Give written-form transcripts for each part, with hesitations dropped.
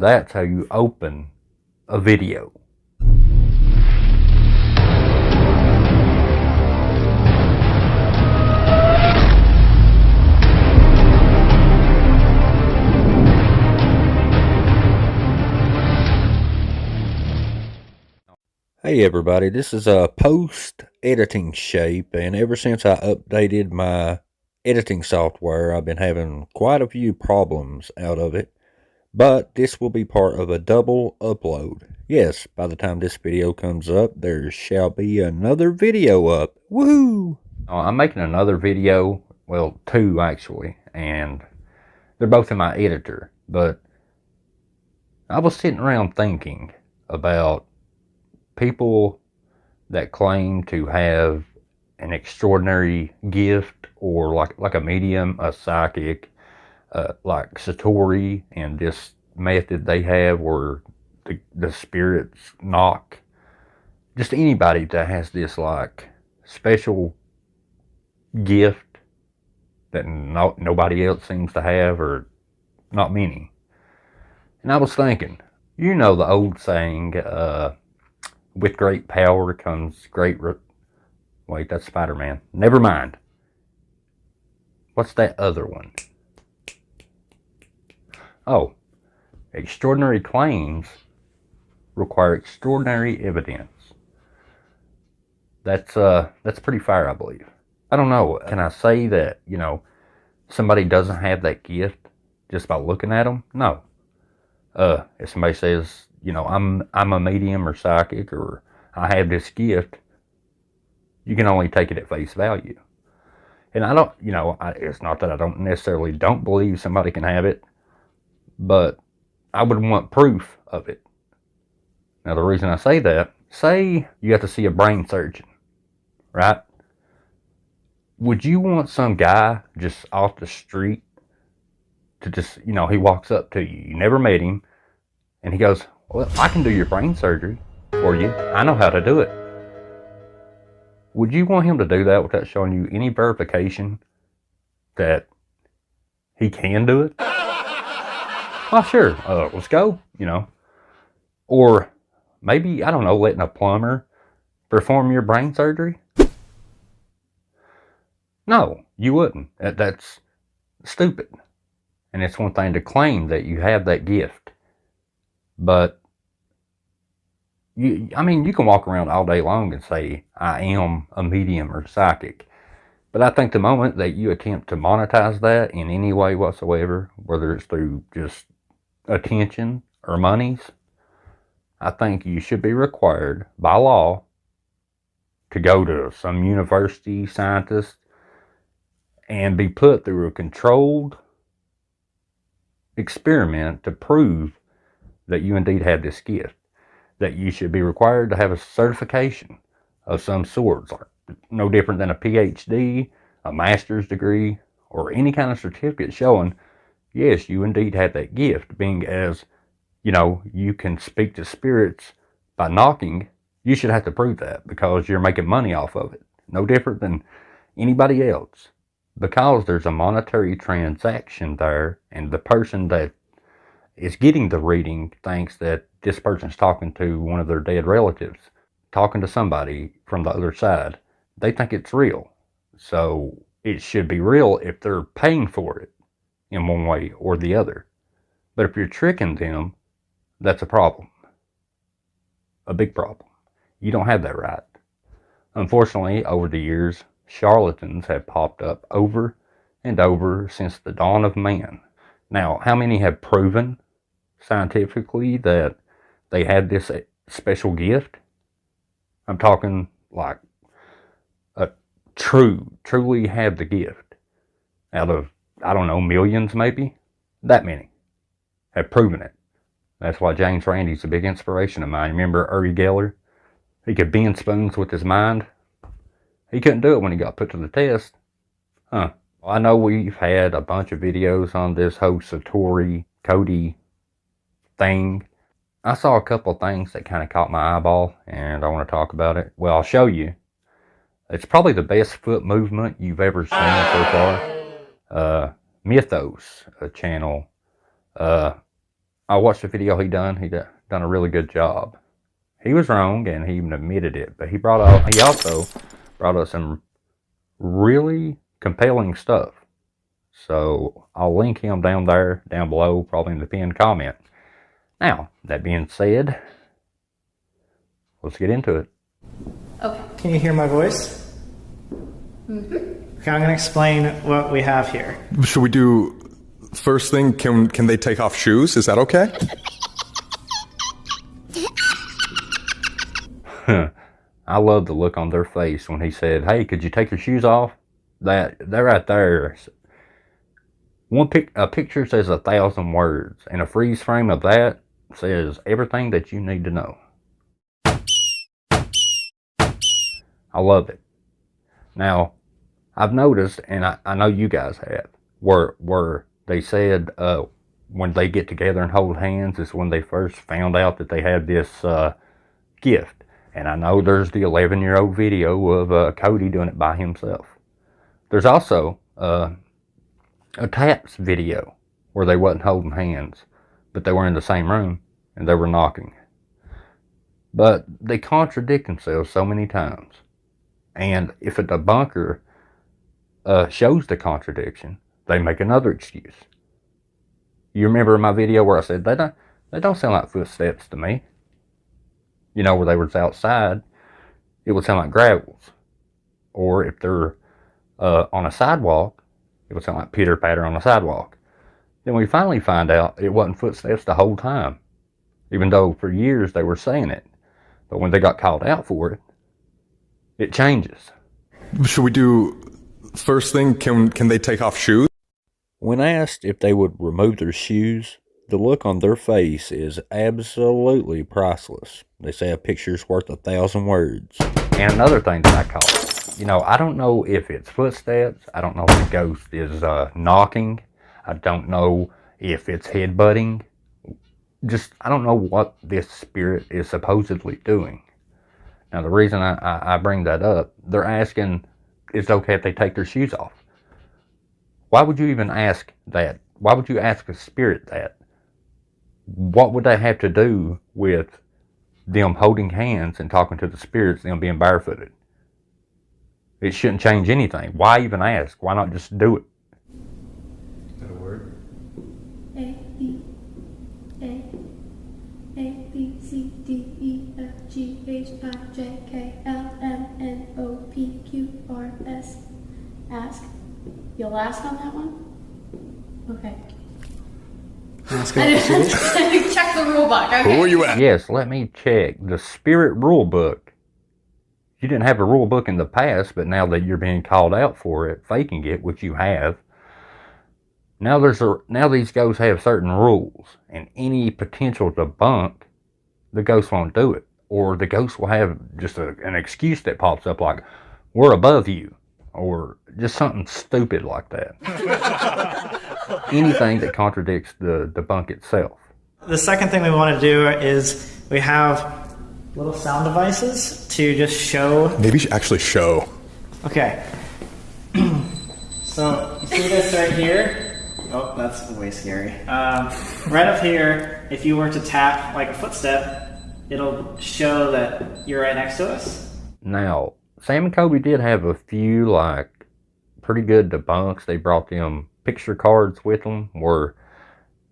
And that's how you open a video. Hey everybody, this is a post-editing shape, and ever since I updated my editing software, I've been having quite a few problems out of it. But this will be part of a double upload. Yes, by the time this video comes up, there shall be another video up. Woohoo! I'm making another video, well, two actually, and they're both in my editor. But I was sitting around thinking about people that claim to have an extraordinary gift, or like a medium, a psychic, like Satori, and this method they have where the spirits knock. Just anybody that has this like special gift that nobody else seems to have, or not many. And I was thinking, you know the old saying, with great power comes great... Wait, that's Spider-Man. Never mind. What's that other one? Oh, extraordinary claims require extraordinary evidence. That's pretty fair, I believe. I don't know. Can I say that, somebody doesn't have that gift just by looking at them? No. If somebody says, I'm a medium or psychic, or I have this gift, you can only take it at face value. And I don't, it's not that I don't necessarily don't believe somebody can have it, but I would want proof of it. Now, the reason I say that, say you have to see a brain surgeon, right? Would you want some guy just off the street to just, he walks up to you, you never met him, and he goes, well, I can do your brain surgery for you. I know how to do it. Would you want him to do that without showing you any verification that he can do it? Well, sure, let's go, Or maybe, I don't know, letting a plumber perform your brain surgery? No, you wouldn't. That's stupid. And it's one thing to claim that you have that gift. But, you can walk around all day long and say, I am a medium or psychic. But I think the moment that you attempt to monetize that in any way whatsoever, whether it's through just attention or monies, I think you should be required by law to go to some university scientist and be put through a controlled experiment to prove that you indeed have this gift. That you should be required to have a certification of some sort, no different than a PhD, a master's degree, or any kind of certificate showing, yes, you indeed have that gift. Being as, you can speak to spirits by knocking, you should have to prove that because you're making money off of it. No different than anybody else. Because there's a monetary transaction there, and the person that is getting the reading thinks that this person's talking to one of their dead relatives, talking to somebody from the other side. They think it's real. So it should be real if they're paying for it in one way or the other. But if you're tricking them, that's a problem. A big problem. You don't have that right. Unfortunately, over the years, charlatans have popped up over and over since the dawn of man. Now, how many have proven scientifically that they had this special gift? I'm talking like truly have the gift. Out of, I don't know, millions maybe? That many have proven it. That's why James Randi's a big inspiration of mine. Remember Uri Geller? He could bend spoons with his mind. He couldn't do it when he got put to the test. Well, I know we've had a bunch of videos on this whole Satori, Cody thing. I saw a couple of things that kind of caught my eyeball, and I want to talk about it. Well, I'll show you. It's probably the best foot movement you've ever seen so far. Mythos, a channel. I watched the video he done. He done a really good job. He was wrong, and he even admitted it. But he also brought us some really compelling stuff. So I'll link him down below, probably in the pinned comment. Now, that being said, let's get into it. Okay. Can you hear my voice? Mm-hmm. Okay, I'm going to explain what we have here. Should we do first thing? Can they take off shoes? Is that okay? I love the look on their face when he said, "Hey, could you take your shoes off?" That right there. A picture says 1,000 words, and a freeze frame of that says everything that you need to know. I love it. Now, I've noticed, and I know you guys have, where they said when they get together and hold hands is when they first found out that they had this gift. And I know there's the 11-year-old video of Cody doing it by himself. There's also a taps video where they wasn't holding hands, but they were in the same room and they were knocking. But they contradict themselves so many times. And if a debunker shows the contradiction, they make another excuse. You remember my video where I said, they don't sound like footsteps to me. You know, where they was outside, it would sound like gravels. Or if they're on a sidewalk, it would sound like pitter-patter on a sidewalk. Then we finally find out it wasn't footsteps the whole time, even though for years they were saying it. But when they got called out for it, it changes. Should we do first thing? Can they take off shoes? When asked if they would remove their shoes, the look on their face is absolutely priceless. They say a picture's worth 1,000 words. And another thing that I caught, I don't know if it's footsteps. I don't know if the ghost is knocking. I don't know if it's headbutting. I don't know what this spirit is supposedly doing. Now, the reason I bring that up, they're asking, is it okay if they take their shoes off? Why would you even ask that? Why would you ask a spirit that? What would they have to do with them holding hands and talking to the spirits, them being barefooted? It shouldn't change anything. Why even ask? Why not just do it? Is that a word? A, B, C, D, E, F, G, H, I, J, K, L, M, N, O, P, Q, R, S. Ask. You'll ask on that one? Okay. Check the rule book. Okay. Who are you at? Yes, let me check. The spirit rule book. You didn't have a rule book in the past, but now that you're being called out for it, faking it, which you have, now these ghosts have certain rules, and any potential debunk, the ghost won't do it. Or the ghost will have just an excuse that pops up like, "We're above you," or just something stupid like that. Anything that contradicts the debunk itself. The second thing we want to do is we have little sound devices to just show. Maybe you should actually show. Okay. So you see this right here? Oh, that's way scary. Right up here, if you were to tap like a footstep, it'll show that you're right next to us. Now, Sam and Cody did have a few pretty good debunks. They brought them picture cards with them where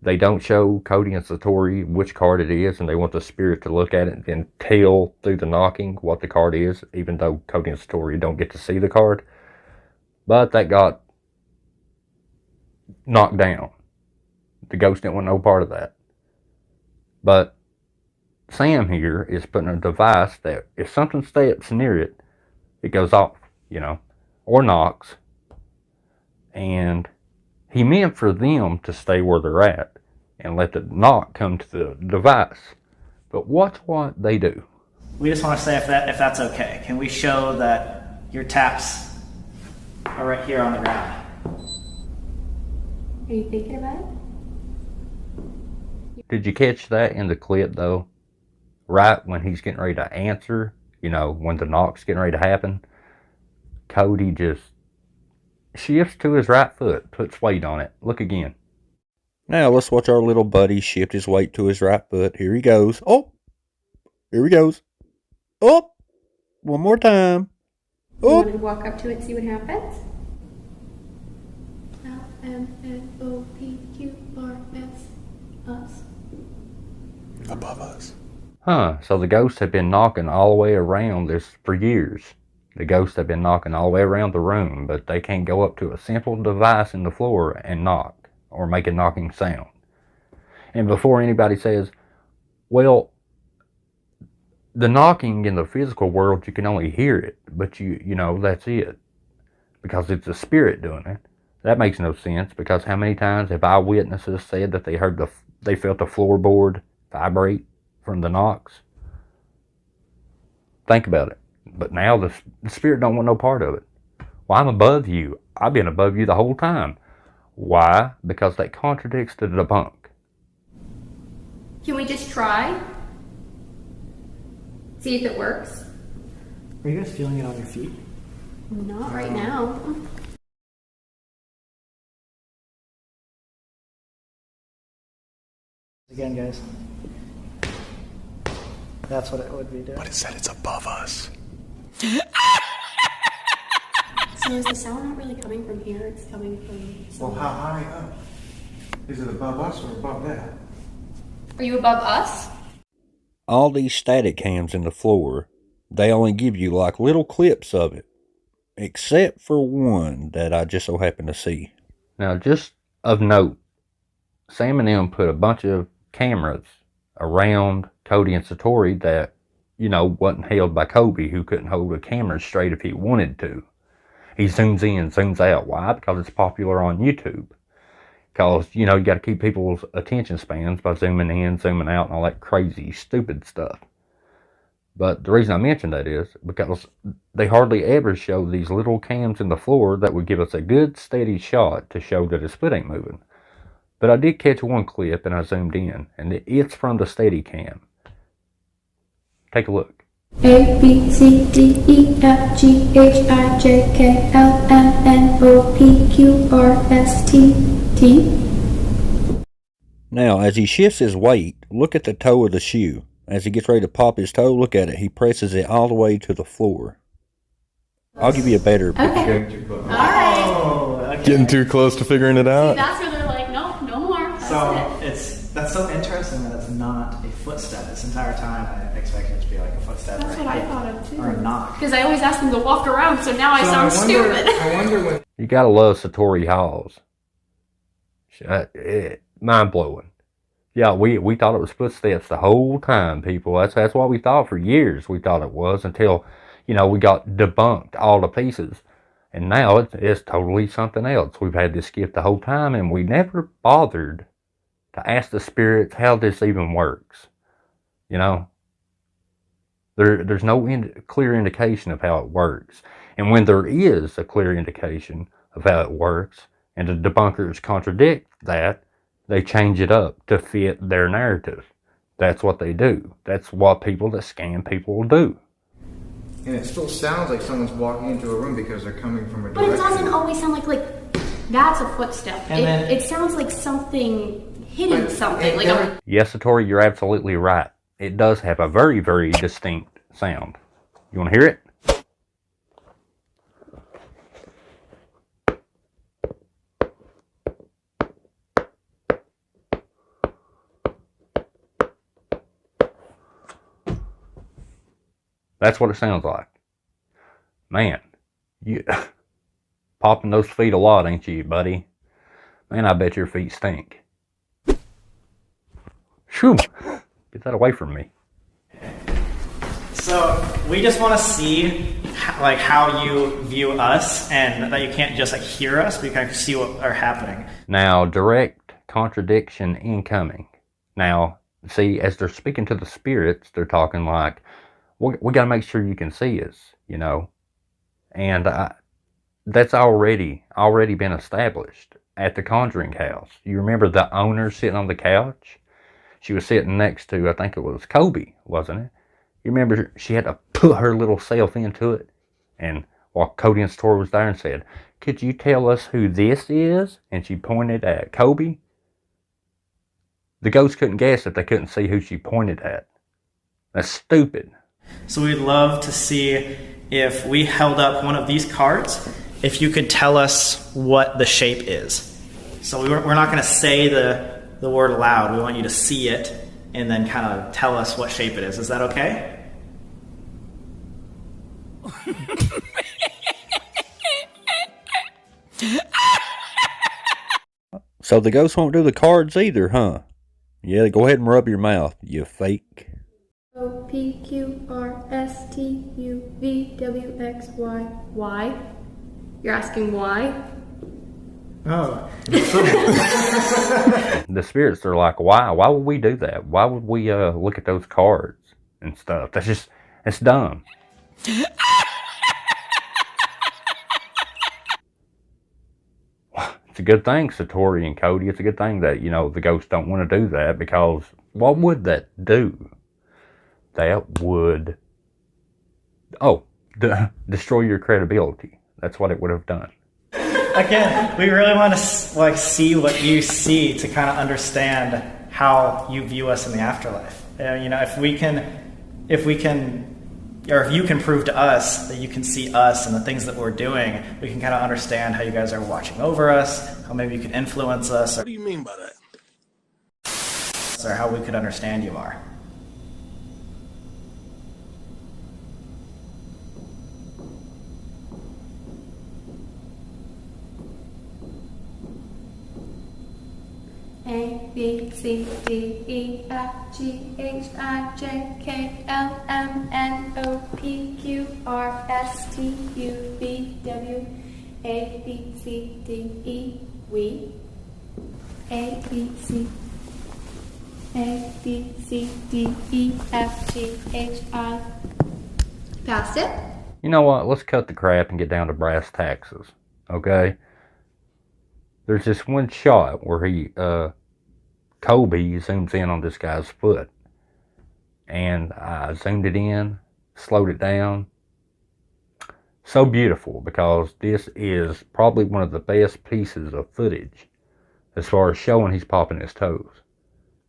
they don't show Cody and Satori which card it is, and they want the spirit to look at it and then tell through the knocking what the card is, even though Cody and Satori don't get to see the card. But that got knocked down. The ghost didn't want no part of that. But Sam here is putting a device that if something steps near it, it goes off, or knocks. And he meant for them to stay where they're at and let the knock come to the device. But watch what they do. We just want to say if that's okay. Can we show that your taps are right here on the ground? Are you thinking about it? Did you catch that in the clip though? Right when he's getting ready to answer, when the knock's getting ready to happen, Cody just shifts to his right foot, puts weight on it. Look again. Now let's watch our little buddy shift his weight to his right foot. Here he goes. Oh, here he goes. Oh, one more time. You Oh. want to walk up to it and see what happens? LMNOPQRS. Us. Above us. Huh, so the ghosts have been knocking all the way around this for years. The ghosts have been knocking all the way around the room, but they can't go up to a simple device in the floor and knock, or make a knocking sound. And before anybody says, well, the knocking in the physical world, you can only hear it, but you know, that's it. Because it's a spirit doing it. That makes no sense, because how many times have eyewitnesses said that they felt the floorboard vibrate from the knocks? Think about it. But now the spirit don't want no part of it. Well, I'm above you. I've been above you the whole time. Why? Because that contradicts the debunk. Can we just try? See if it works? Are you guys feeling it on your feet? Not right now. Again, guys. That's what it would be doing. But it said it's above us. So is the sound not really coming from here? It's coming from Well, somewhere. how high up? Is it above us or above that? Are you above us? All these static cams in the floor, they only give you like little clips of it. Except for one that I just so happened to see. Now, just of note, Sam and them put a bunch of cameras around Cody and Satori that, you know, wasn't held by Kobe, who couldn't hold a camera straight if he wanted to. He zooms in, zooms out. Why? Because it's popular on YouTube. Because, you know, you got to keep people's attention spans by zooming in, zooming out, and all that crazy, stupid stuff. But the reason I mention that is because they hardly ever show these little cams in the floor that would give us a good, steady shot to show that his foot ain't moving. But I did catch one clip, and I zoomed in, and it's from the steady cam. Take a look. A, B, C, D, E, F, G, H, I, J, K, L, M, N, O, P, Q, R, S, T, T. Now, as he shifts his weight, look at the toe of the shoe. As he gets ready to pop his toe, look at it. He presses it all the way to the floor. I'll give you a better picture. Alright. Oh, okay. Getting too close to figuring it out? That's where they're like, nope, no more. That's it. That's so interesting that it's not a footstep. This entire time I expected it to be like a footstep That's or what a I hit thought of too. or a knock. Because I always ask them to walk around, so now I sound stupid. I wonder when. You gotta love Satori Halls. Mind blowing. Yeah, we thought it was footsteps the whole time, people. That's what we thought for years. We thought it was until, you know, we got debunked all to pieces. And now it's totally something else. We've had this gift the whole time, and we never bothered to ask the spirits how this even works. You know? There's no clear indication of how it works. And when there is a clear indication of how it works, and the debunkers contradict that, they change it up to fit their narrative. That's what they do. That's what people that scam people will do. And it still sounds like someone's walking into a room because they're coming from a But direction. it doesn't always sound like that's a footstep. And then- It sounds like something hitting But something. it Like never- Yes, Satori, you're absolutely right. It does have a very, very distinct sound. You want to hear it? That's what it sounds like. Man, you popping those feet a lot, ain't you, buddy? Man, I bet your feet stink. Shoo! Get that away from me. So we just want to see like how you view us, and that you can't just like hear us, but you can see what are happening. Now, direct contradiction incoming. Now, see, as they're speaking to the spirits, they're talking like, we got to make sure you can see us, you know. And that's already been established at the Conjuring House. You remember the owner sitting on the couch? She was sitting next to, I think it was Kobe, wasn't it? You remember she had to put her little self into it? And while Cody and Satori was there and said, could you tell us who this is? And she pointed at Kobe. The ghost couldn't guess if they couldn't see who she pointed at. That's stupid. So we'd love to see if we held up one of these cards, if you could tell us what the shape is. So we're not going to say the word aloud. We want you to see it and then kind of tell us what shape it is. Is that okay? So the ghost won't do the cards either, huh? Yeah, go ahead and rub your mouth, you fake. O P Q R S T U V W X Y. Why? You're asking why? Oh. The spirits are like, why? Why would we do that? Why would we look at those cards and stuff? It's dumb. It's a good thing, Satori and Cody. It's a good thing that, the ghosts don't want to do that, because what would that do? That would, destroy your credibility. That's what it would have done. Again, we really want to see what you see to kind of understand how you view us in the afterlife. If you can prove to us that you can see us and the things that we're doing, we can kind of understand how you guys are watching over us, how maybe you can influence us. What do you mean by that? Or how we could understand you more. A B C D E F G H I J K L M N O P Q R S T U V W A B C D E we A B C D E F G H I. Passed it? You know what? Let's cut the crap and get down to brass taxes. Okay? There's this one shot where Kobe zooms in on this guy's foot. And I zoomed it in, slowed it down. So beautiful, because this is probably one of the best pieces of footage as far as showing he's popping his toes.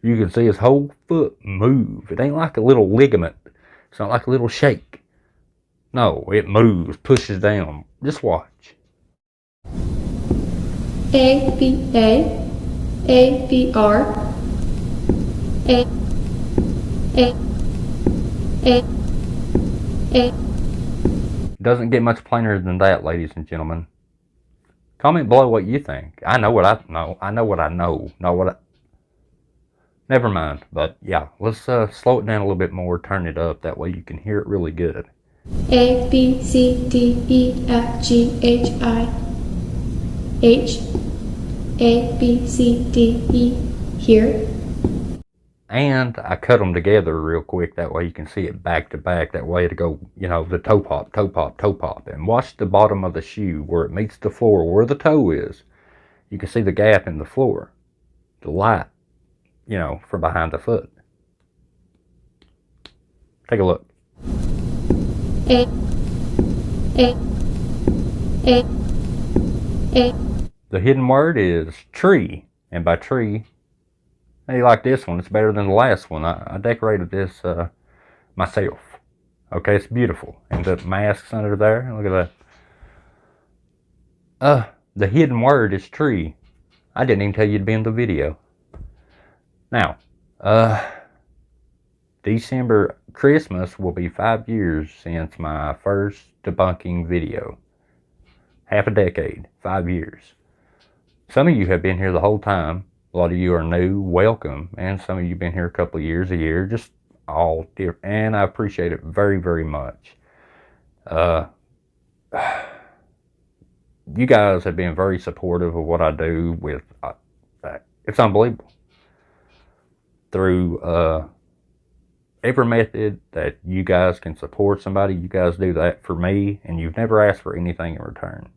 You can see his whole foot move. It ain't like a little ligament. It's not like a little shake. No, it moves, pushes down. Just watch. A B R A Doesn't get much plainer than that, ladies and gentlemen. Comment below what you think. I know what I know. I know what I know. Never mind. But yeah, let's slow it down a little bit more. Turn it up. That way you can hear it really good. A B C D E F G H I H A B C D E here. And I cut them together real quick. That way you can see it back to back. That way it'll go, the toe pop, toe pop, toe pop. And watch the bottom of the shoe where it meets the floor, where the toe is. You can see the gap in the floor. The light, from behind the foot. Take a look. A The hidden word is tree. And by tree, hey, like this one, it's better than the last one. I decorated this myself. Okay, it's beautiful. And the masks under there, look at that. The hidden word is tree. I didn't even tell you to be in the video. Now, Christmas will be 5 years since my first debunking video. Half a decade, 5 years. Some of you have been here the whole time. A lot of you are new, welcome. And some of you have been here a couple of years, a year, just all different. And I appreciate it very, very much. You guys have been very supportive of what I do with, it's unbelievable. Through every method that you guys can support somebody, you guys do that for me, and you've never asked for anything in return.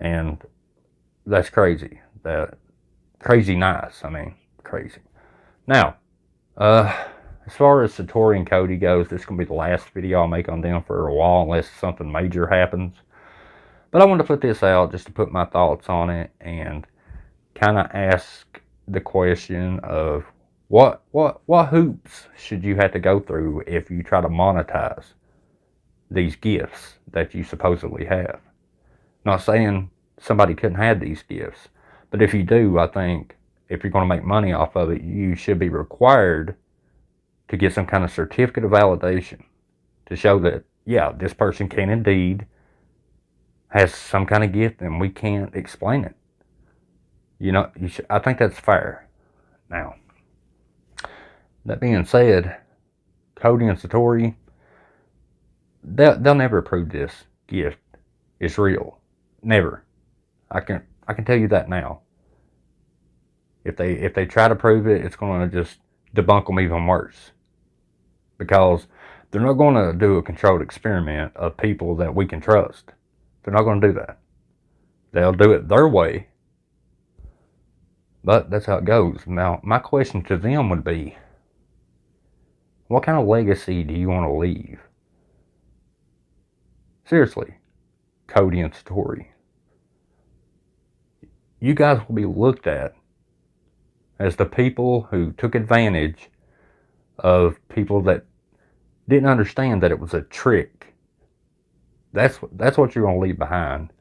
And that's crazy. Crazy nice. Crazy. Now, as far as Satori and Cody goes, this is going to be the last video I'll make on them for a while, unless something major happens. But I wanted to put this out just to put my thoughts on it and kind of ask the question of what hoops should you have to go through if you try to monetize these gifts that you supposedly have. Not saying somebody couldn't have these gifts, but if you do, I think if you're going to make money off of it, you should be required to get some kind of certificate of validation to show that, yeah, this person can indeed has some kind of gift and we can't explain it. You know, I think that's fair. Now, that being said, Cody and Satori, they'll never prove this gift is real. Never. I can tell you that now. If they try to prove it, it's going to just debunk them even worse. Because they're not going to do a controlled experiment of people that we can trust. They're not going to do that. They'll do it their way. But that's how it goes. Now, my question to them would be, what kind of legacy do you want to leave? Seriously, Cody and Satori. You guys will be looked at as the people who took advantage of people that didn't understand that it was a trick. That's what you're going to leave behind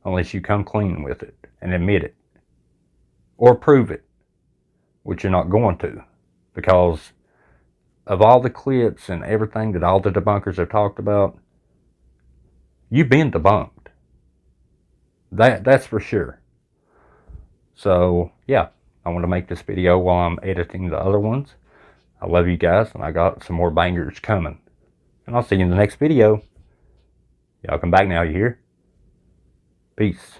unless you come clean with it and admit it. Or prove it, which you're not going to, because of all the clips and everything that all the debunkers have talked about, you've been debunked. That's for sure. So, yeah, I want to make this video while I'm editing the other ones. I love you guys, and I got some more bangers coming. And I'll see you in the next video. Y'all come back now, you hear? Peace.